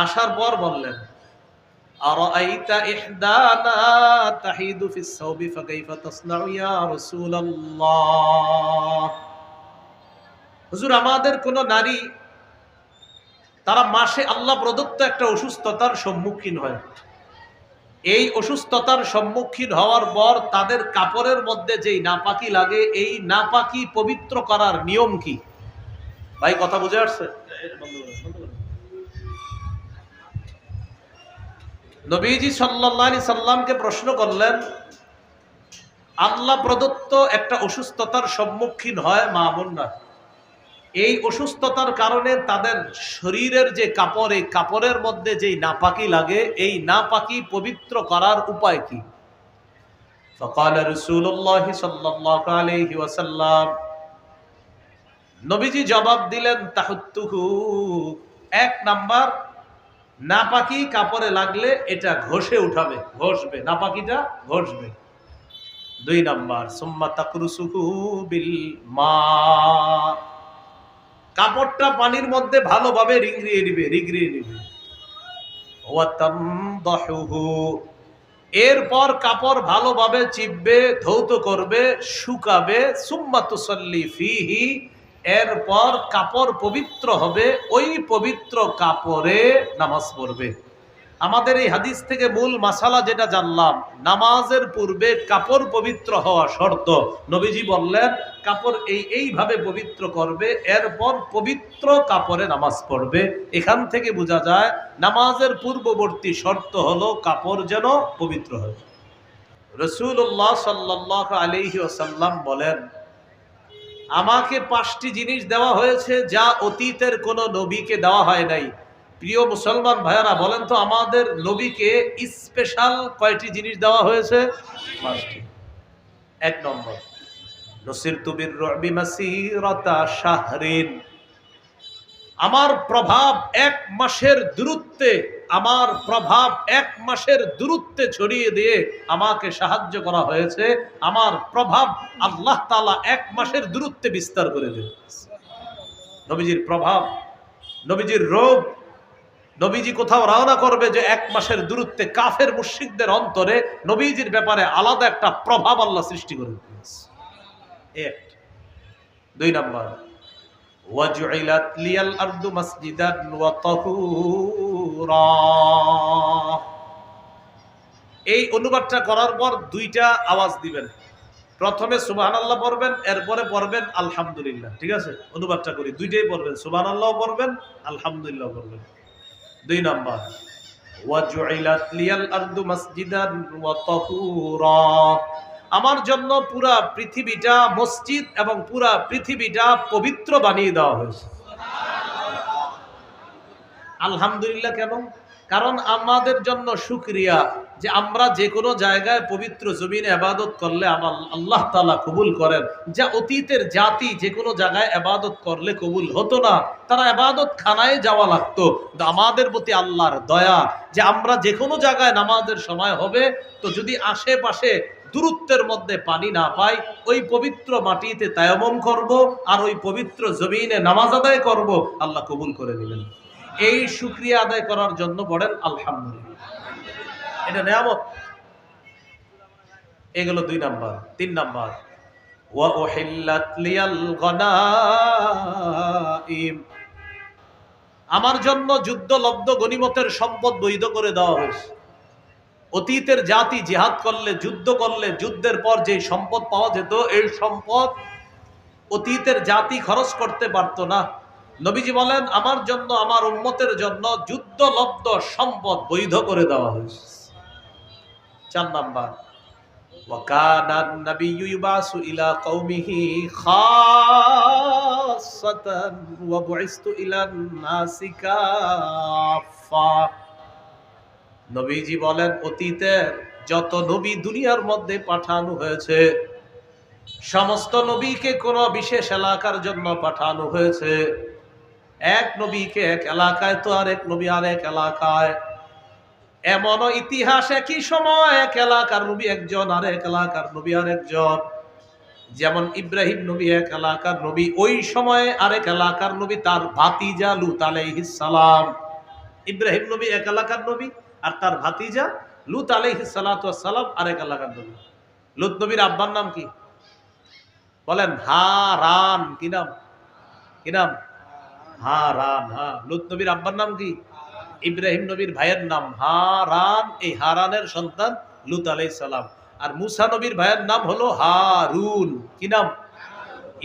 আসার পর বললেন, আরাআইতা ইহদানা তাহিদু ফিস সাওবি ফাকাইফা তাসনাউ ইয়া রাসূলুল্লাহ। হুজুর, আমাদের কোন নারী তারা মাসে আল্লাহ প্রদত্ত একটা অসুস্থতার সম্মুখীন হয়, এই অসুস্থতার সম্মুখীন হওয়ার পর তাদের কাপড়ের মধ্যে যেই নাপাকি লাগে, এই নাপাকি পবিত্র করার নিয়ম কি? ভাই কথা বুঝে আসছে? নবীজি সাল্লাল্লাহু আলাইহি সাল্লামকে প্রশ্ন করলেন, আল্লাহ প্রদত্ত একটা অসুস্থতার সম্মুখীন হয় মা বোনরা, এই অসুস্থতার কারণে তাদের শরীরের যে কাপড়, এই কাপড়ের মধ্যে যেই নাপাকি লাগে, এই নাপাকি পবিত্র করার উপায় কি? ফাকাল রাসূলুল্লাহ সাল্লাল্লাহু আলাইহি ওয়াসাল্লাম, নবীজি জবাব দিলেন, তাহুত্তুহু, এক নাম্বার, নাপাকি কাপড়ে লাগলে এটা ঘষে উঠাবে, ঘষবে, নাপাকিটা ঘষবে। দুই নাম্বার, সুম্মা তাকরুসুহু বিল মা, কাপড়টা পানির মধ্যে ভালোভাবে রিগড়িয়ে নিবে। ওয়া তামদাহুহু, এরপর কাপড় ভালোভাবে চিপবে, ধৌত করবে, শুকাবে। সুম্মা তুসাল্লি ফিহি, এরপর কাপড় পবিত্র হবে, ওই পবিত্র কাপড়ে নামাজ পড়বে। আমাদের এই হাদিস থেকে মূল মাসালা যেটা জানলাম, নামাজের পূর্বে কাপড় পবিত্র হওয়া শর্ত। নবীজি বললেন কাপড় এইভাবে পবিত্র করবে, এরপর পবিত্র কাপড়ে নামাজ পড়বে। এখান থেকে বোঝা যায় নামাজের পূর্ববর্তী শর্ত হলো কাপড় যেন পবিত্র হয়। রাসূলুল্লাহ সাল্লাল্লাহু আলাইহি ওয়াসাল্লাম বলেন, আমাকে 5টি জিনিস দেওয়া হয়েছে যা অতীতের কোন নবীকে দেওয়া হয় নাই। প্রিয় মুসলমান ভাইয়ারা, বলেন তো আমাদের নবীকে স্পেশাল কয়টি জিনিস দেওয়া হয়েছে? 5টি। 1 নম্বর, নসিরতু বির-রু'বি মাসিরাতা শাহরিন, আমার প্রভাব 1 মাসের দূরত্বে, আমার প্রভাব 1 মাসের দূরত্বে ছড়িয়ে দিয়ে আমাকে সাহায্য করা হয়েছে। আমার প্রভাব আল্লাহ তাআলা 1 মাসের দূরত্বে বিস্তার করে দেন। নবীজির প্রভাব, নবীজির রূপ, নবীজি কোথাও রওনা করবে যে 1 মাসের দূরত্বে কাফের মুশরিকদের অন্তরে নবীজির ব্যাপারে আলাদা একটা প্রভাব আল্লাহ সৃষ্টি করে দিয়েছে। 1। 2 নাম্বার, ওয়াজুইলাত লিয়াল আরদু মাসজিদান ওয়া তাহুরা, এই অনুবাদটা করার পর 2টা আওয়াজ দিবেন। প্রথমে সুবহানাল্লাহ পড়বেন, এরপরে পড়বেন আলহামদুলিল্লাহ। ঠিক আছে? অনুবাদটা করি, 2টাই পড়বেন, সুবহানাল্লাহ পড়বেন, আলহামদুলিল্লাহ পড়বেন। 2 নাম্বার, ওয়াজুইলাত লিয়াল আরদু মাসজিদান ওয়া তাহুরা, আমার জন্য পুরা পৃথিবীটা মসজিদ এবং পুরা পৃথিবীটা পবিত্র বানিয়ে দেওয়া হয়েছে। আলহামদুলিল্লাহ কেন? কারণ আমাদের জন্য শুকরিয়া যে আমরা যে কোনো জায়গায় পবিত্র জমিনে ইবাদত করলে আমার আল্লাহ তাআলা কবুল করেন। যা অতীতের জাতি যে কোনো জায়গায় ইবাদত করলে কবুল হতো না, তারা ইবাদত খানায় যাওয়া লাগতো। কিন্তু আমাদের প্রতি আল্লাহর দয়া যে আমরা যে কোনো জায়গায় নামাজের সময় হবে, তো যদি আশেপাশে দূরত্বের মধ্যে পানি না পাই, ওই পবিত্র মাটিতে তায়াম্মুম করব আর ওই পবিত্র জমিনে নামাজ আদায় করব, আল্লাহ কবুল করে নেবেন। এই শুকরিয়া আদায় করার জন্য পড়েন আলহামদুলিল্লাহ, এটা নিয়ামত। এগুলো 2 নাম্বার। 3 নাম্বার, ওয়া উহিল্লাত লিয়াল গনাইম, আমার জন্য যুদ্ধলব্ধ গনিমতের সম্পদ বৈধ করে দেওয়া হয়েছে। অতীতের জাতি জিহাদ করলে, যুদ্ধ করলে, যুদ্ধের পর যে সম্পদ পাওয়া যেত, এই সম্পদ অতীতের জাতি খরচ করতে পারতো না। নবীজি বলেন আমার জন্য, আমার উম্মতের জন্য যুদ্ধলব্ধ সম্পদ বৈধ করে দেওয়া হয়েছে। 4 নাম্বার, ওয়াকানান নাবিয়্যু ইউবাসু ইলা কওমিহি খাসসাতান ওয়া বুইসতু ইলান নাসি কাফা, নবীজি বলেন অতীতের যত নবী দুনিয়ার মধ্যে পাঠানো হয়েছে, সমস্ত নবীকে কোন বিশেষ এলাকার জন্য পাঠানো হয়েছে। এক নবীকে এক এলাকায় তো আরেক নবী আরেক এলাকায়। এমনও ইতিহাস একই সময় এক এলাকার নবী একজন, আরেক এলাকার নবী আরেকজন। যেমন ইব্রাহিম নবী এক এলাকার নবী, ওই সময়ে আরেক এলাকার নবী তার ভাতিজা লূত আলাইহিস সালাম। ইব্রাহিম নবী এক এলাকার নবী, আর তার ভাতিজা লূত আলাইহিস সালাতু ওয়াস সালাম আরেক এলাকার নবী। লূত নবীর আব্বার নাম কি বলেন? হারান। কি নাম? কি নাম? হারান। হ্যাঁ, লূত নবীর আব্বার নাম কি? ইব্রাহিম নবীর ভাইয়ের নাম হারান। এই হারানের সন্তান লূত আলাইহিস সালাম। আর মূসা নবীর ভাইয়ের নাম হলো হারুন। কি নাম?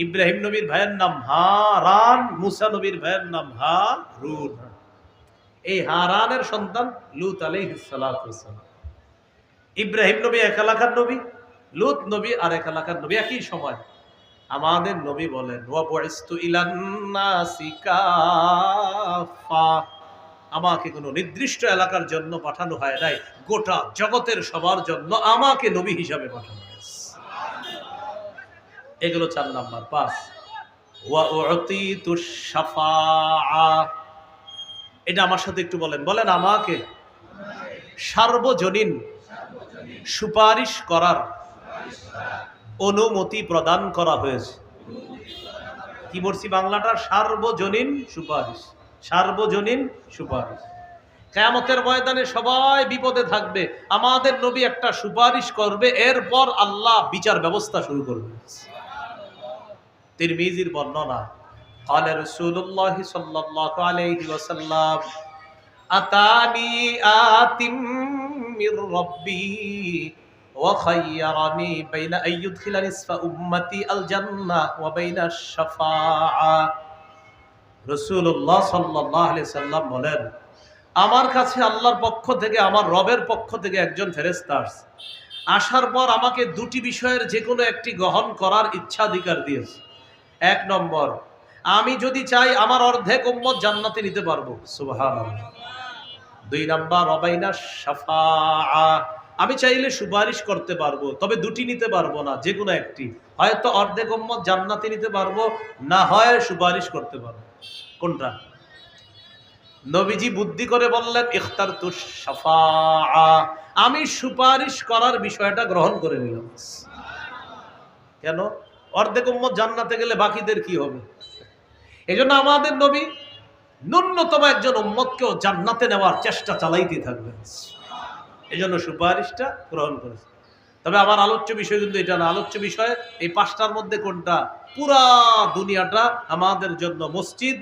ইব্রাহিম নবীর ভাইয়ের নাম হারান, মূসা নবীর ভাইয়ের নাম হারুন। এই হারানের সন্তান লূত আলাইহিস সালাতু ওয়াস সালাম। ইব্রাহিম নবী এক এলাকার নবী, লূত নবী আর এক এলাকার নবী একই সময়। আমাদের নবী বলেন ওয়া বুইস্তু ইলান নাসি কাফা, আমাকে কোনো নির্দিষ্ট এলাকার জন্য পাঠানো হয় নাই, গোটা জগতের সবার জন্য আমাকে নবী হিসাবে পাঠানো হয়েছে। এগুলো 4 নাম্বার। 5 ওয়া উতিতুশ শাফাআ, এটা আমার সাথে একটু বলেন, বলেন আমাকে সার্বজনীন সুপারিশ করার অনুমতি প্রদান করা হয়েছে। কি বলছি বাংলাটা? সার্বজনীন সুপারিশ। সার্বজনীন সুপারিশ। কিয়ামতের ময়দানে সবাই বিপদে থাকবে, আমাদের নবী একটা সুপারিশ করবে, এরপর আল্লাহ বিচার ব্যবস্থা শুরু করবে। তিরমিজির বর্ণনা, قال رسول الله صلى الله عليه وسلم أتاني آت من ربي وخيرني بين أن يدخل نصف أمتي الجنة وبين الشفاعة। রাসূলুল্লাহ সাল্লাল্লাহু আলাইহি সাল্লাম বলেন, আমার কাছে আল্লাহর পক্ষ থেকে, আমার রবের পক্ষ থেকে একজন ফেরেশতা আসছে। আসার পর আমাকে দুটি বিষয়ের যে কোনো একটি গ্রহণ করার ইচ্ছাধিকার দিয়েছে। 1 নম্বর, আমি যদি চাই আমার অর্ধেক উম্মত জান্নাতে নিতে পারবো, সুবহানাল্লাহ। 2 নাম্বার ওয়াবাইনা শাফাআ, আমি চাইলে সুপারিশ করতে পারবো, তবে দুটি নিতে পারবো না, যে কোনো একটি। হয়তো অর্ধেক উম্মত জান্নাতে নিতে পারবো, না হয় সুপারিশ করতে পারবো। কোনটা? নবীজি বুদ্ধি করে বললেন ইখতারতুশ শাফাআ, আমি সুপারিশ করার বিষয়টা গ্রহণ করে নিলাম। কেন? অর্ধেক উম্মত জান্নাতে গেলে বাকিদের কি হবে? এজন্য আমাদের নবী ন্যূনতম একজন উম্মতকেও জান্নাতে নেওয়ার চেষ্টা চালাইতে থাকবেন। এজন্য সুপারিশটা গ্রহণ করেছে। তবে আমার আলোচ্য বিষয় কিন্তু এটা না। আলোচ্য বিষয় এই 5টার মধ্যে কোনটা? পুরা দুনিয়াটা আমাদের জন্য মসজিদ,